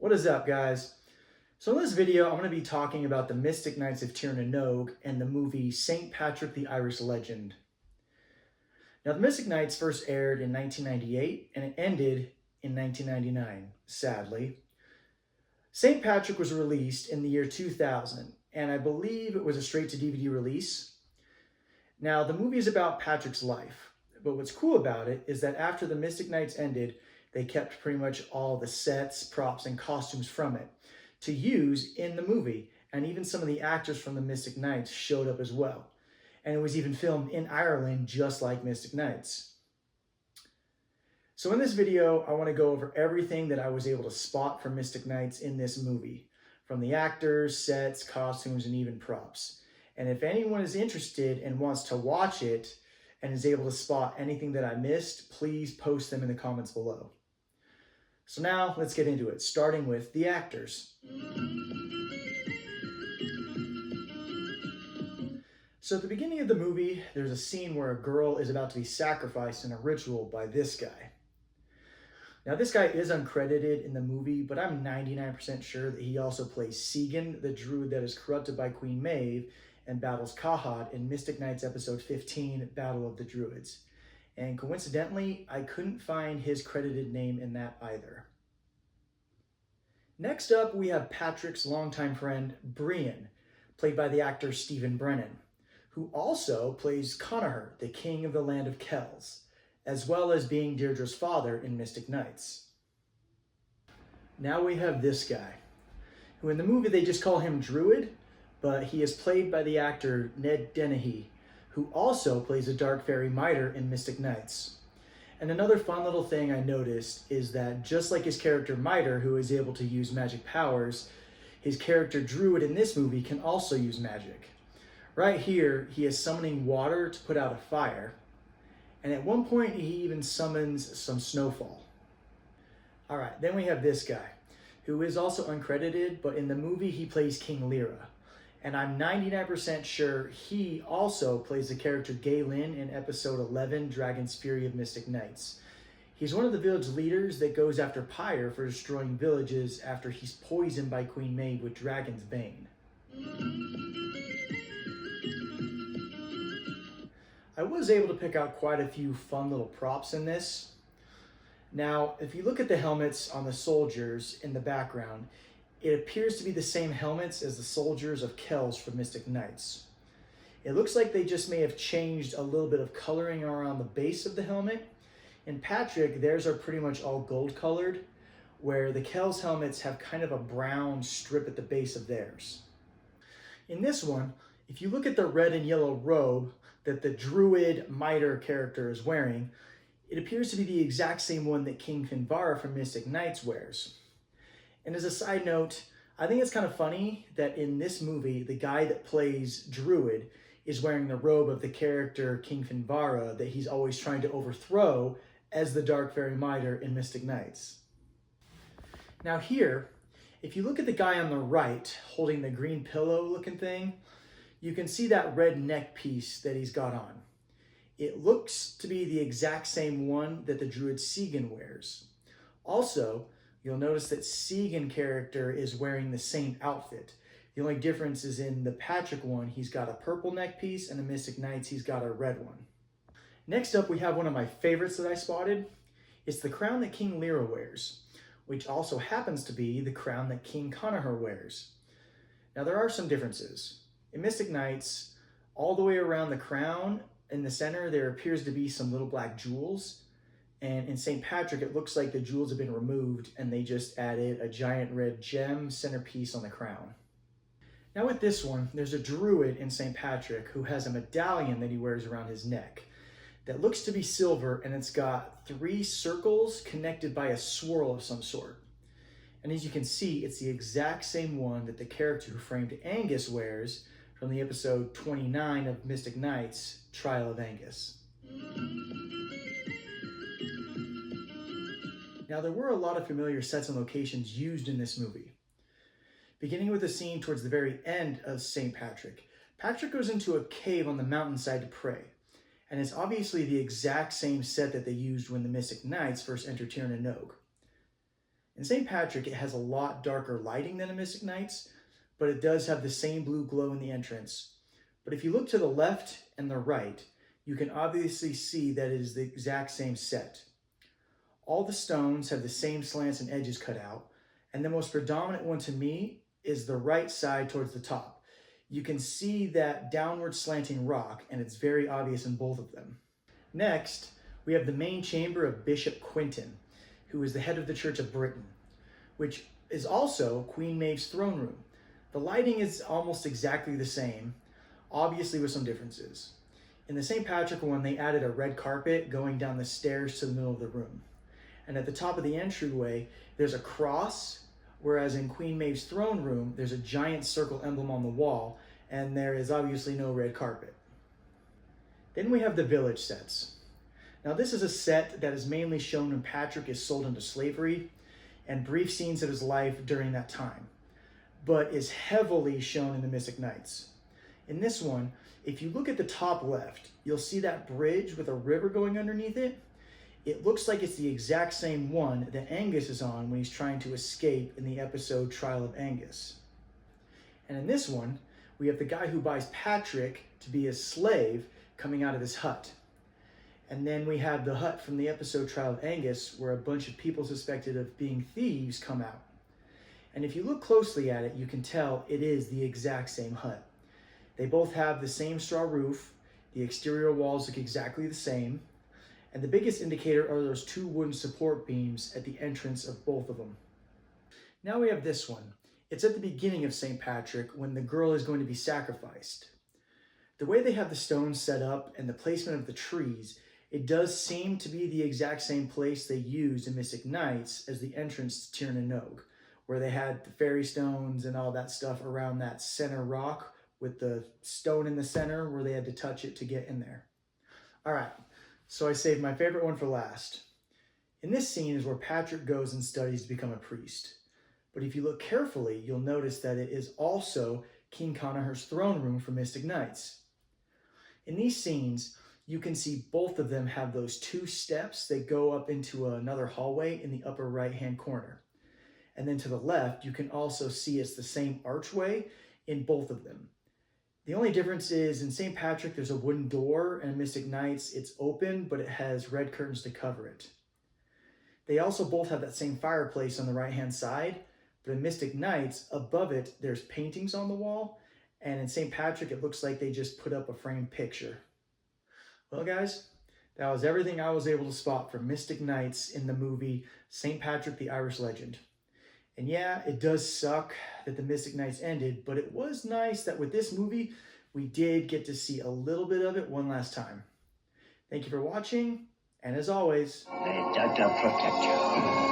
What is up, guys? So in this video, I'm going to be talking about the Mystic Knights of Tir na Nog and the movie St. Patrick the Irish Legend. Now, the Mystic Knights first aired in 1998 and it ended in 1999, sadly. St. Patrick was released in the year 2000, and I believe it was a straight-to-DVD release. Now, the movie is about Patrick's life, but what's cool about it is that after the Mystic Knights ended, they kept pretty much all the sets, props, and costumes from it to use in the movie, and even some of the actors from the Mystic Knights showed up as well. And it was even filmed in Ireland, just like Mystic Knights. So in this video, I want to go over everything that I was able to spot from Mystic Knights in this movie, from the actors, sets, costumes, and even props. And if anyone is interested and wants to watch it and is able to spot anything that I missed, please post them in the comments below. So now let's get into it, starting with the actors. So at the beginning of the movie, there's a scene where a girl is about to be sacrificed in a ritual by this guy. Now this guy is uncredited in the movie, but I'm 99% sure that he also plays Segan, the druid that is corrupted by Queen Maeve and battles Kahad in Mystic Knights episode 15, Battle of the Druids. And coincidentally, I couldn't find his credited name in that either. Next up, we have Patrick's longtime friend, Brian, played by the actor Stephen Brennan, who also plays Connachar, the king of the land of Kells, as well as being Deirdre's father in Mystic Knights. Now we have this guy, who in the movie they just call him Druid, but he is played by the actor Ned Dennehy, who also plays a Dark Fairy Mitre in Mystic Knights. And another fun little thing I noticed is that just like his character Mitre, who is able to use magic powers, his character Druid in this movie can also use magic. Right here, he is summoning water to put out a fire, and at one point he even summons some snowfall. Alright, then we have this guy, who is also uncredited, but in the movie he plays King Lyra. And I'm 99% sure he also plays the character Galen in episode 11, Dragon's Fury of Mystic Knights. He's one of the village leaders that goes after Pyre for destroying villages after he's poisoned by Queen Maeve with Dragon's Bane. I was able to pick out quite a few fun little props in this. Now, if you look at the helmets on the soldiers in the background, it appears to be the same helmets as the soldiers of Kells from Mystic Knights. It looks like they just may have changed a little bit of coloring around the base of the helmet. In Patrick, theirs are pretty much all gold colored, where the Kells helmets have kind of a brown strip at the base of theirs. In this one, if you look at the red and yellow robe that the Druid Mitre character is wearing, it appears to be the exact same one that King Finvara from Mystic Knights wears. And as a side note, I think it's kind of funny that in this movie, the guy that plays Druid is wearing the robe of the character King Finvara that he's always trying to overthrow as the Dark Fairy Mitre in Mystic Knights. Now here, if you look at the guy on the right holding the green pillow looking thing, you can see that red neck piece that he's got on. It looks to be the exact same one that the Druid Segan wears. Also, you'll notice that Segan character is wearing the same outfit. The only difference is in the Patrick one, he's got a purple neck piece, and the Mystic Knights, he's got a red one. Next up, we have one of my favorites that I spotted. It's the crown that King Lyra wears, which also happens to be the crown that King Connachar wears. Now, there are some differences. In Mystic Knights, all the way around the crown, in the center, there appears to be some little black jewels. And in St. Patrick, it looks like the jewels have been removed and they just added a giant red gem centerpiece on the crown. Now with this one, there's a druid in St. Patrick who has a medallion that he wears around his neck that looks to be silver, and it's got 3 circles connected by a swirl of some sort. And as you can see, it's the exact same one that the character who framed Angus wears from the episode 29 of Mystic Knights, Trial of Angus. Now, there were a lot of familiar sets and locations used in this movie. Beginning with a scene towards the very end of St. Patrick, Patrick goes into a cave on the mountainside to pray, and it's obviously the exact same set that they used when the Mystic Knights first entered Tir na Nog. In St. Patrick, it has a lot darker lighting than in Mystic Knights, but it does have the same blue glow in the entrance. But if you look to the left and the right, you can obviously see that it is the exact same set. All the stones have the same slants and edges cut out, and the most predominant one to me is the right side towards the top. You can see that downward slanting rock, and it's very obvious in both of them. Next, we have the main chamber of Bishop Quintin, who is the head of the Church of Britain, which is also Queen Maeve's throne room. The lighting is almost exactly the same, obviously with some differences. In the St. Patrick one, they added a red carpet going down the stairs to the middle of the room. And at the top of the entryway, there's a cross, whereas in Queen Maeve's throne room, there's a giant circle emblem on the wall, and there is obviously no red carpet. Then we have the village sets. Now this is a set that is mainly shown when Patrick is sold into slavery and brief scenes of his life during that time, but is heavily shown in the Mystic Knights. In this one, if you look at the top left, you'll see that bridge with a river going underneath it. It looks like it's the exact same one that Angus is on when he's trying to escape in the episode Trial of Angus. And in this one, we have the guy who buys Patrick to be his slave coming out of his hut. And then we have the hut from the episode Trial of Angus, where a bunch of people suspected of being thieves come out. And if you look closely at it, you can tell it is the exact same hut. They both have the same straw roof, the exterior walls look exactly the same, and the biggest indicator are those two wooden support beams at the entrance of both of them. Now we have this one. It's at the beginning of St. Patrick when the girl is going to be sacrificed. The way they have the stones set up and the placement of the trees, it does seem to be the exact same place they used in Mystic Knights as the entrance to Tir na Nog, where they had the fairy stones and all that stuff around that center rock with the stone in the center where they had to touch it to get in there. All right, so I saved my favorite one for last. In this scene is where Patrick goes and studies to become a priest. But if you look carefully, you'll notice that it is also King Conacher's throne room for Mystic Knights. In these scenes, you can see both of them have those two steps that go up into another hallway in the upper right-hand corner. And then to the left, you can also see it's the same archway in both of them. The only difference is in St. Patrick, there's a wooden door, and in Mystic Knights, it's open, but it has red curtains to cover it. They also both have that same fireplace on the right-hand side, but in Mystic Knights, above it, there's paintings on the wall, and in St. Patrick, it looks like they just put up a framed picture. Well, guys, that was everything I was able to spot from Mystic Knights in the movie St. Patrick the Irish Legend. And yeah, it does suck that the Mystic Knights ended, but it was nice that with this movie, we did get to see a little bit of it one last time. Thank you for watching, and as always, may Dada protect you.